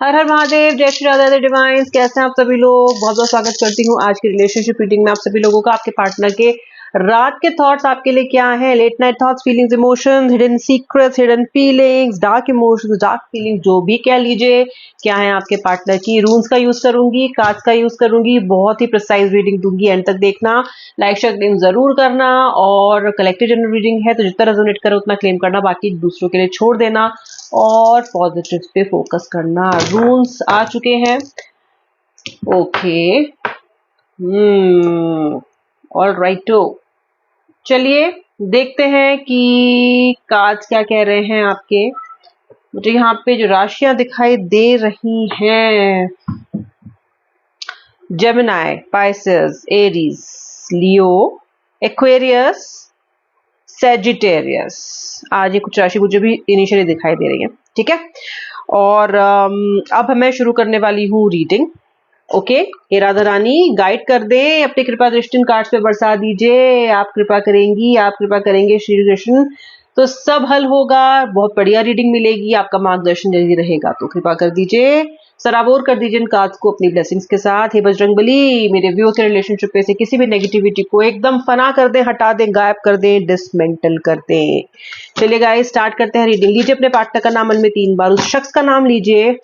हर हर महादेव, जय श्री राधा डिवाइन्स। कैसे हैं आप सभी लोग? बहुत बहुत स्वागत करती हूँ आज की रिलेशनशिप रीडिंग में आप सभी लोगों का। आपके पार्टनर के रात के थॉट्स आपके लिए क्या है? Late night thoughts, feelings, emotions, hidden secrets, hidden feelings, dark emotions, dark feelings, जो भी कह लीजिए, क्या है आपके पार्टनर की। रून्स का यूज करूंगी, कार्ड्स का यूज करूंगी, बहुत ही प्रिसाइज रीडिंग दूंगी। एंड तक देखना, लाइक शेयर क्लेम जरूर करना। और कलेक्टिव जनरल रीडिंग है तो जितना रेजोनेट करे उतना क्लेम करना, बाकी दूसरों के लिए छोड़ देना और पॉजिटिव पे फोकस करना। रूल्स आ चुके हैं। ओके, ऑल राइटो, चलिए देखते हैं कि कार्ड्स क्या कह रहे हैं आपके। मुझे यहाँ पे जो राशियां दिखाई दे रही हैं, जेमिनाई, पाइसेस, एरीज, लियो, एक्वेरियस, सेजिटेरियस। आज ये कुछ राशि मुझे भी इनिशियली दिखाई दे रही है, ठीक है। और अब मैं शुरू करने वाली हूँ रीडिंग। ओके, हे राधा रानी गाइड कर दें, अपनी कृपा दृष्टि इन कार्ड्स पे बरसा दीजिए। आप कृपा करेंगी, आप कृपा करेंगे श्री कृष्ण, तो सब हल होगा। बहुत बढ़िया रीडिंग मिलेगी, आपका मार्गदर्शन यदि रहेगा तो कृपा कर दीजिए, सराबोर कर दीजिए इन कार्ड्स को अपनी ब्लेसिंग्स के साथ। हे बजरंगबली, मेरे व्यू के रिलेशनशिप पे से किसी भी नेगेटिविटी को एकदम फना कर दें, हटा दें, गायब कर दें, डिसमेंटल कर दें। चलिए गाइस, स्टार्ट करते हैं रीडिंग। लीजिए अपने पार्टनर का नाम मन में 3 बार, उस शख्स का नाम लीजिए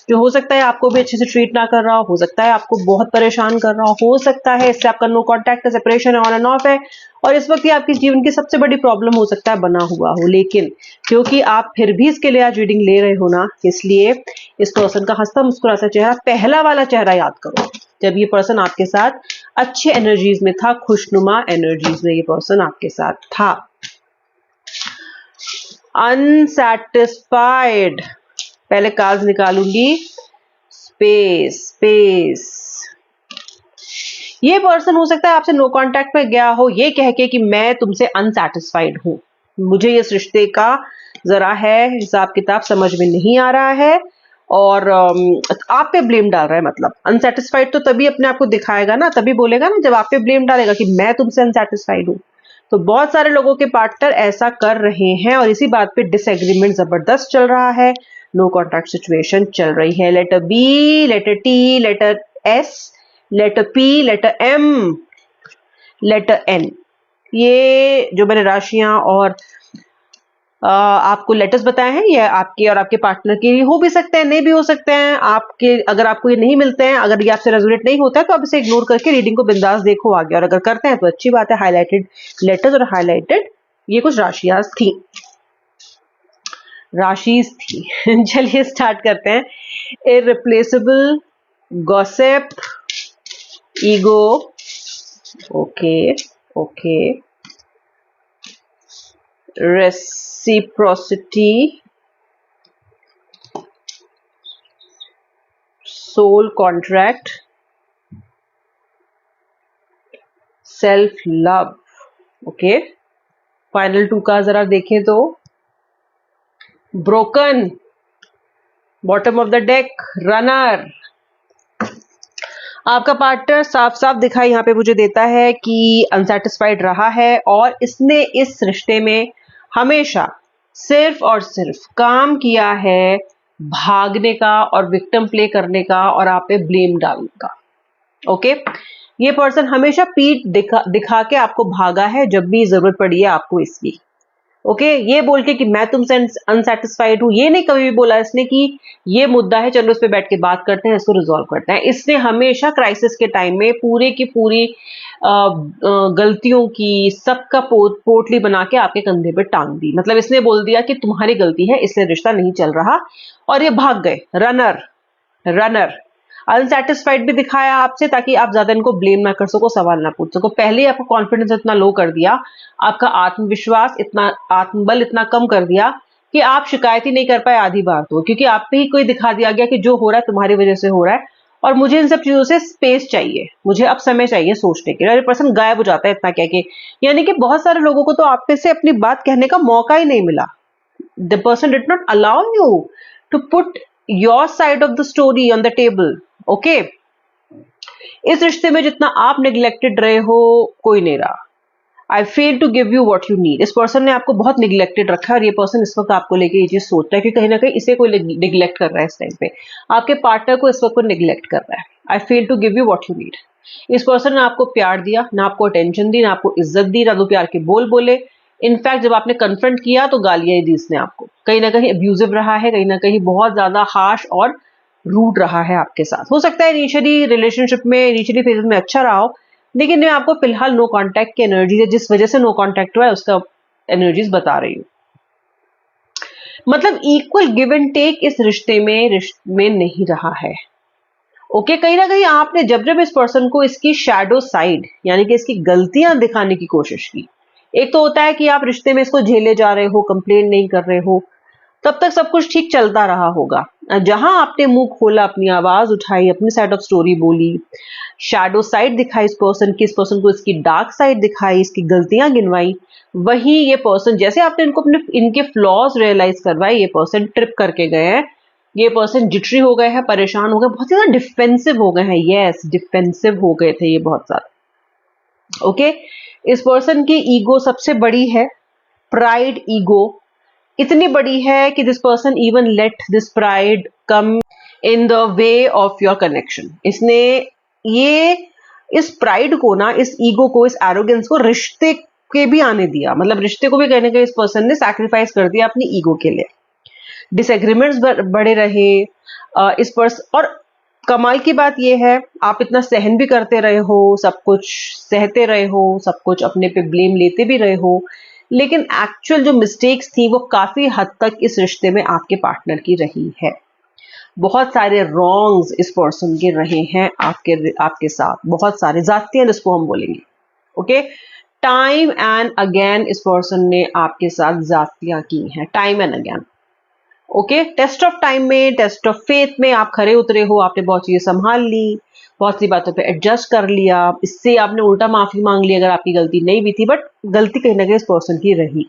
जो हो सकता है आपको भी अच्छे से ट्रीट ना कर रहा हो सकता है आपको बहुत परेशान कर रहा हो सकता है इससे आपका नो कांटेक्ट है, सेपरेशन है, ऑन एंड ऑफ है, और इस वक्त ये आपके जीवन की सबसे बड़ी प्रॉब्लम हो सकता है बना हुआ हो। लेकिन क्योंकि आप फिर भी इसके लिए आज रीडिंग ले रहे हो ना, इसलिए इस पर्सन का हंसता मुस्कुराता चेहरा, पहला वाला चेहरा याद करो जब ये पर्सन आपके साथ अच्छे एनर्जीज में था, खुशनुमा एनर्जीज में ये पर्सन आपके साथ था। अनसैटिस्फाइड, पहले कार्ड निकालूंगी। स्पेस, स्पेस, ये पर्सन हो सकता है आपसे नो कांटेक्ट में गया हो ये कह के कि मैं तुमसे अनसैटिस्फाइड हूं, मुझे इस रिश्ते का जरा है हिसाब किताब समझ में नहीं आ रहा है, और आप पे ब्लेम डाल रहा है। मतलब अनसैटिस्फाइड तो तभी अपने आप को दिखाएगा ना, तभी बोलेगा ना जब आप पे ब्लेम डालेगा कि मैं तुमसे अनसैटिस्फाइड हूं। तो बहुत सारे लोगों के पार्टनर ऐसा कर रहे हैं और इसी बात पे डिसएग्रीमेंट जबरदस्त चल रहा है, नो कॉन्ट्रैक्ट सिचुएशन चल रही है। Letter B, letter T, letter S, letter P, letter M, letter N, ये जो मैंने राशियां और आपको लेटर्स बताए हैं, ये आपके और आपके पार्टनर के हो भी सकते हैं, नहीं भी हो सकते हैं आपके। अगर आपको ये नहीं मिलते हैं, अगर ये आपसे रेजोनेट नहीं होता है तो आप इसे इग्नोर करके रीडिंग को बिंदास देखो आगे, और अगर करते हैं तो अच्छी बात है। हाईलाइटेड लेटर्स और हाईलाइटेड ये कुछ राशियां थी, राशिज थी। चलिए स्टार्ट करते हैं। Irreplaceable, gossip, ego, okay okay, reciprocity, soul contract, self love. Okay, final 2 का जरा देखें तो broken, bottom of the deck, runner. आपका पार्टनर साफ साफ दिखाई यहाँ पे मुझे देता है कि अनसेटिस्फाइड रहा है और इसने इस रिश्ते में हमेशा सिर्फ और सिर्फ काम किया है भागने का और विक्टिम प्ले करने का और आप पे ब्लेम डालने का। ओके, ये पर्सन हमेशा पीठ दिखा के आपको भागा है जब भी जरूरत पड़ी है आपको इसकी। ओके, ये बोल के कि मैं तुमसे अनसेटिस्फाइड हूं, ये नहीं कभी भी बोला इसने कि ये मुद्दा है चलो इस पे बैठ के बात करते हैं, इसको रिजॉल्व करते हैं। इसने हमेशा क्राइसिस के टाइम में पूरे की पूरी गलतियों की सबका पोटली बना के आपके कंधे पे टांग दी। मतलब इसने बोल दिया कि तुम्हारी गलती है इसलिए रिश्ता नहीं चल रहा, और ये भाग गए। रनर, रनर अनसेटिस्फाइड भी दिखाया आपसे ताकि आप ज्यादा इनको ब्लेम ना कर सको, सवाल ना पूछ सको। पहले ही आपका कॉन्फिडेंस इतना लो कर दिया, आपका आत्मविश्वास इतना, आत्मबल इतना कम कर दिया कि आप शिकायत ही नहीं कर पाए आधी बार, तो क्योंकि आप पे ही कोई दिखा दिया गया कि जो हो रहा है तुम्हारी वजह से हो रहा है और मुझे इन सब चीजों से स्पेस चाहिए, मुझे अब समय चाहिए सोचने के लिए। पर्सन गायब हो जाता है इतना कह के, यानी कि बहुत सारे लोगों को तो आप पे से अपनी बात कहने का मौका ही नहीं मिला। The person did not allow you to put your side of the story on the table. Okay? इस रिश्ते में जितना आप नेग्लेक्टेड रहे हो कोई नहीं रहा। I fail to give you what you need. इस पर्सन ने आपको बहुत निगलेक्टेड रखा है और ये पर्सन इस वक्त आपको लेके ये चीज सोच रहा है कि कहीं ना कहीं इसे कोई निगलेक्ट कर रहा है इस टाइम पे, आपके पार्टनर को इस वक्त कोई निगलेक्ट कर रहा है। I fail to give you what you need. इस पर्सन ने आपको प्यार दिया, ना आपको अटेंशन दी, ना आपको इज्जत दी, ना दो प्यार के बोल बोले। इनफैक्ट जब आपने कन्फ्रंट किया तो गालियां ही दी इसने आपको। कहीं ना कहीं अब्यूजिव रहा है, कहीं ना कहीं बहुत ज्यादा हार्श और रूड रहा है आपके साथ। हो सकता है इनिशियली रिलेशनशिप में, इनिशियली फेज में अच्छा रहा हो, लेकिन मैं आपको फिलहाल नो कांटेक्ट की एनर्जी है, जिस वजह से नो कांटेक्ट हुआ है उसका एनर्जीज बता रही हूँ। मतलब इक्वल गिव एंड टेक इस रिश्ते में नहीं रहा है। ओके, कहीं ना कहीं आपने जब जब इस पर्सन को इसकी शैडो साइड यानी कि इसकी गलतियां दिखाने की कोशिश की, एक तो होता है कि आप रिश्ते में इसको झेले जा रहे हो, कंप्लेन नहीं कर रहे हो, तब तक सब कुछ ठीक चलता रहा होगा। जहां आपने मुंह खोला, अपनी आवाज उठाई, अपनी साइड ऑफ स्टोरी बोली, शैडो साइड दिखाई इस पर्सन की, इस पर्सन को इसकी डार्क साइड दिखाई, इसकी गलतियां गिनवाई, वही ये पर्सन, जैसे आपने इनको अपने इनके फ्लॉज रियलाइज करवाए, ये पर्सन ट्रिप करके गए हैं, ये पर्सन जिटरी हो गए हैं, परेशान हो गए, बहुत ज्यादा डिफेंसिव हो गए हैं। यस, डिफेंसिव हो गए थे ये बहुत ज्यादा। ओके, इस पर्सन की ईगो सबसे बड़ी है, प्राइड ईगो इतनी बड़ी है कि this person even let this pride come in the way of your connection. इसने ये इस प्राइड को ना, इस ईगो को, इस एरोगेंस को रिश्ते के भी आने दिया। मतलब रिश्ते को भी कहीं ना कहीं इस पर्सन ने सैक्रिफाइस कर दिया अपनी ईगो के लिए। डिसएग्रीमेंट्स बड़े रहे इस पर्सन। और कमाल की बात यह है, आप इतना सहन भी करते रहे हो, सब कुछ सहते रहे हो, सब कुछ अपने पे ब्लेम लेते भी रहे हो, लेकिन एक्चुअल जो मिस्टेक्स थी वो काफी हद तक इस रिश्ते में आपके पार्टनर की रही है। बहुत सारे रॉन्ग्स इस पर्सन के रहे हैं आपके साथ, बहुत सारे जातियां जिसको हम बोलेंगे। ओके, टाइम एंड अगेन इस पर्सन ने आपके साथ जातियां की हैं, time and again. Okay, test of time में, टेस्ट ऑफ फेथ में आप खरे उतरे हो, आपने बहुत चीजें संभाल ली, बहुत सी बातों पे एडजस्ट कर लिया, इससे आपने उल्टा माफी मांग ली अगर आपकी गलती नहीं भी थी, बट गलती कहीं ना कहीं इस पर्सन की रही।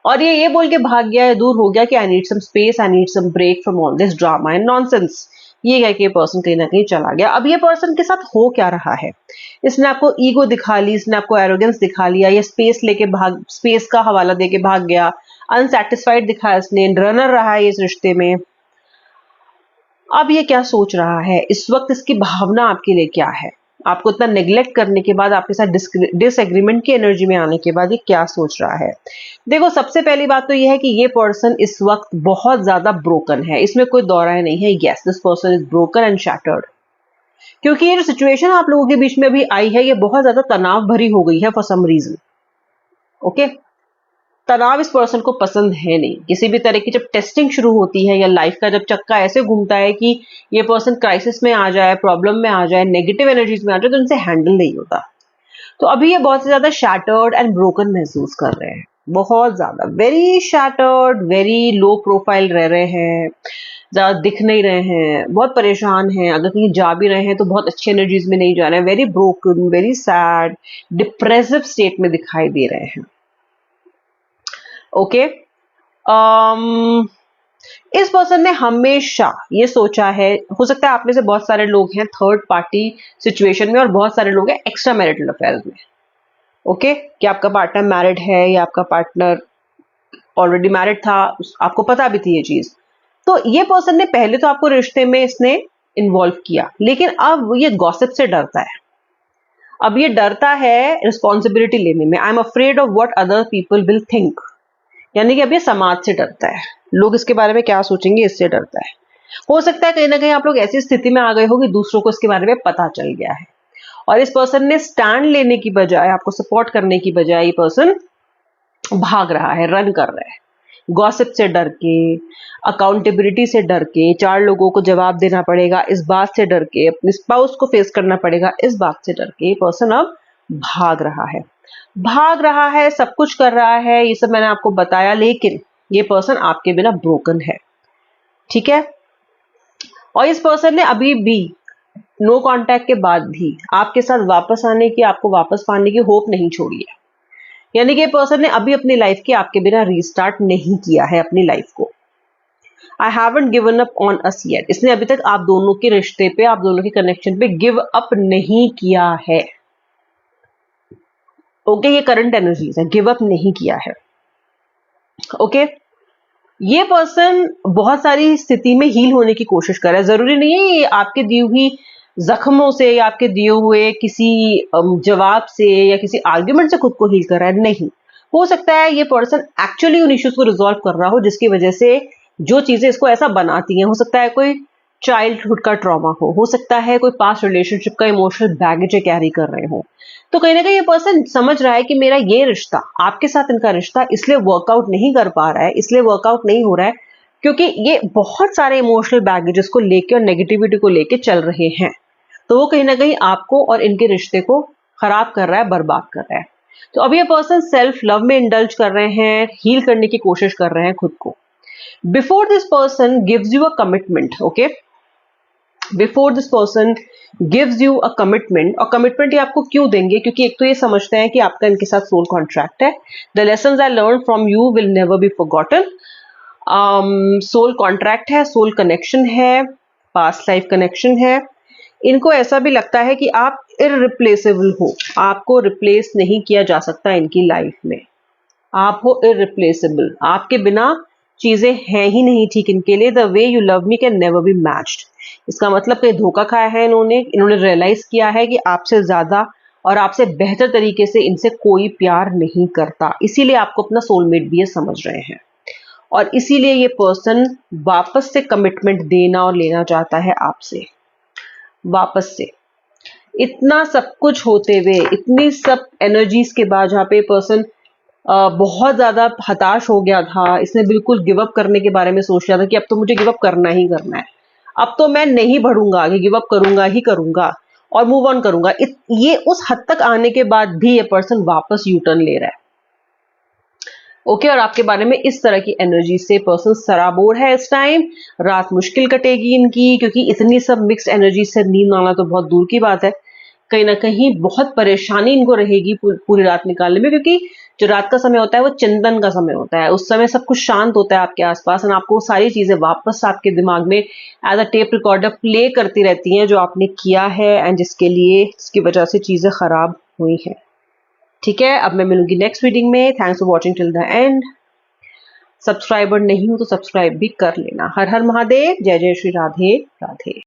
और ये बोल के भाग गया, दूर हो गया कि I need some space, I need some break from all this drama and nonsense. ये कह के पर्सन कहीं ना कहीं चला गया। अब ये पर्सन के साथ हो क्या रहा है, इसने आपको ईगो दिखा ली, इसने आपको एरोगेंस दिखा लिया, ये स्पेस का हवाला देके भाग गया, अनसेटिस्फाइड दिखाया इसने, रनर रहा है इस रिश्ते में। अब ये क्या सोच रहा है इस वक्त, इसकी भावना आपके लिए क्या है? आपको इतना नेग्लेक्ट करने के बाद, आपके साथ डिसएग्रीमेंट की एनर्जी में आने के बाद ये क्या सोच रहा है? देखो, सबसे पहली बात तो ये है कि ये पर्सन इस वक्त बहुत ज्यादा ब्रोकन है, इसमें कोई दो राय नहीं है। Yes, this person is broken and shattered, क्योंकि ये जो सिचुएशन आप लोगों के बीच में अभी आई है, ये बहुत ज्यादा तनाव भरी हो गई है फॉर सम रीजन। ओके, तनाव इस पर्सन को पसंद है नहीं। किसी भी तरह की जब टेस्टिंग शुरू होती है या लाइफ का जब चक्का ऐसे घूमता है कि ये पर्सन क्राइसिस में आ जाए, प्रॉब्लम में आ जाए, नेगेटिव एनर्जीज में आ जाए, तो इनसे हैंडल नहीं होता। तो अभी ये बहुत ज्यादा शैटर्ड एंड ब्रोकन महसूस कर रहे हैं, बहुत ज्यादा, very shattered, very low profile रह रहे हैं, ज्यादा दिख नहीं रहे हैं, बहुत परेशान हैं। अगर कहीं जा भी रहे हैं तो बहुत अच्छी एनर्जीज में नहीं जा रहे हैं, very broken, very sad, depressive state में दिखाई दे रहे हैं। ओके, इस पर्सन ने हमेशा ये सोचा है, हो सकता है आप में से बहुत सारे लोग हैं थर्ड पार्टी सिचुएशन में और बहुत सारे लोग हैं एक्स्ट्रा मैरिटल अफेयर्स में। ओके, कि आपका पार्टनर मैरिड है या आपका पार्टनर ऑलरेडी मैरिड था, आपको पता भी थी ये चीज। तो ये पर्सन ने पहले तो आपको रिश्ते में इसने इन्वॉल्व किया, लेकिन अब ये गॉसिप से डरता है। अब ये डरता है रिस्पॉन्सिबिलिटी लेने में। I am afraid of what other people will think, यानी कि अब ये समाज से डरता है, लोग इसके बारे में क्या सोचेंगे, इससे डरता है। हो सकता है कहीं ना कहीं आप लोग ऐसी स्थिति में आ गए हो कि दूसरों को इसके बारे में पता चल गया है, और इस पर्सन ने स्टैंड लेने की बजाय, आपको सपोर्ट करने की बजाय, ये पर्सन भाग रहा है, रन कर रहा है, गॉसिप से डर के, अकाउंटेबिलिटी से डर के, चार लोगों को जवाब देना पड़ेगा इस बात से डर के, अपने स्पाउस को फेस करना पड़ेगा इस बात से डर के, ये पर्सन अब भाग रहा है, भाग रहा है, सब कुछ कर रहा है, ये सब मैंने आपको बताया। लेकिन ये पर्सन आपके बिना ब्रोकन है, ठीक है? और इस पर्सन ने अभी भी नो कांटेक्ट के बाद भी आपके साथ वापस आने की, आपको वापस पाने की होप नहीं छोड़ी है। यानी कि ये पर्सन ने अभी अपनी लाइफ की आपके बिना रीस्टार्ट नहीं किया है अपनी लाइफ को। I haven't given up on us yet, इसने अभी तक आप दोनों के रिश्ते पे, आप दोनों के कनेक्शन पे गिव अप नहीं किया है। ओके, ये करंट एनर्जीज है, गिव अप नहीं किया है। ओके, ये पर्सन बहुत सारी स्थिति में हील होने की कोशिश कर रहा है। जरूरी नहीं है ये आपके दी हुई जख्मों से या आपके दिए हुए किसी जवाब से या किसी आर्ग्यूमेंट से खुद को हील कर रहा है, नहीं। हो सकता है ये पर्सन एक्चुअली उन इश्यूज को रिजॉल्व कर रहा हो जिसकी वजह से जो चीजें इसको ऐसा बनाती हैं। हो सकता है कोई चाइल्डहुड का ट्रॉमा हो सकता है कोई पास्ट रिलेशनशिप का इमोशनल बैगेज कैरी कर रहे हो। तो कहीं ना कहीं ये पर्सन समझ रहा है कि मेरा ये रिश्ता, आपके साथ इनका रिश्ता इसलिए वर्कआउट नहीं कर पा रहा है, इसलिए वर्कआउट नहीं हो रहा है क्योंकि ये बहुत सारे इमोशनल बैगेजेस को लेके और नेगेटिविटी को लेके चल रहे हैं। तो वो कहीं ना कहीं आपको और इनके रिश्ते को खराब कर रहा है, बर्बाद कर रहा है। तो अब ये पर्सन सेल्फ लव में इंडल्ज कर रहे हैं, हील करने की कोशिश कर रहे हैं खुद को। Before this person gives you a commitment, okay, before this person gives you a commitment, और कमिटमेंट ये आपको क्यों देंगे? क्योंकि एक तो ये समझते हैं कि आपका इनके साथ सोल कॉन्ट्रैक्ट है। The lessons I learn from you will never be forgotten. Soul contract है, सोल कनेक्शन है, पास्ट लाइफ कनेक्शन है। इनको ऐसा भी लगता है कि आप इररिप्लेसेबल हो, आपको रिप्लेस नहीं किया जा सकता इनकी लाइफ में। आप हो इररिप्लेसेबल, आपके बिना चीजें हैं ही नहीं ठीक इनके लिए। The way you love me can never be matched. इसका मतलब कि धोखा खाया है इन्होंने रियलाइज किया है कि आपसे ज्यादा और आपसे बेहतर तरीके से इनसे कोई प्यार नहीं करता, इसीलिए आपको अपना सोलमेट भी ये समझ रहे हैं। और इसीलिए ये पर्सन वापस से कमिटमेंट देना और लेना चाहता है आपसे, वापस से। इतना सब कुछ होते हुए, इतनी सब एनर्जीज के बाद, जहाँ पे पर्सन बहुत ज्यादा हताश हो गया था, इसने बिल्कुल गिव अप करने के बारे में सोच रहा था कि अब तो मुझे गिव अप करना ही करना है, अब तो मैं नहीं बढ़ूंगा आगे, गिव अप करूंगा ही करूंगा और मूव ऑन करूंगा। ये उस हद तक आने के बाद भी ये पर्सन वापस यू टर्न ले रहा है। ओके, और आपके बारे में इस तरह की एनर्जी से पर्सन सराबोर है इस टाइम। रात मुश्किल कटेगी इनकी, क्योंकि इतनी सब मिक्स्ड एनर्जी से नींद आना तो बहुत दूर की बात है। कहीं ना कहीं बहुत परेशानी इनको रहेगी पूरी रात निकालने में, क्योंकि जो रात का समय होता है वो चिंतन का समय होता है। उस समय सब कुछ शांत होता है आपके आसपास, और आपको सारी चीजें वापस आपके दिमाग में as a tape recorder play करती रहती हैं जो आपने किया है एंड जिसकी वजह से चीजें खराब हुई हैं। ठीक है, अब मैं मिलूंगी नेक्स्ट रीडिंग में। Thanks for watching till the end. Subscriber नहीं हो तो सब्सक्राइब भी कर लेना। हर हर महादेव, जय जय श्री राधे राधे।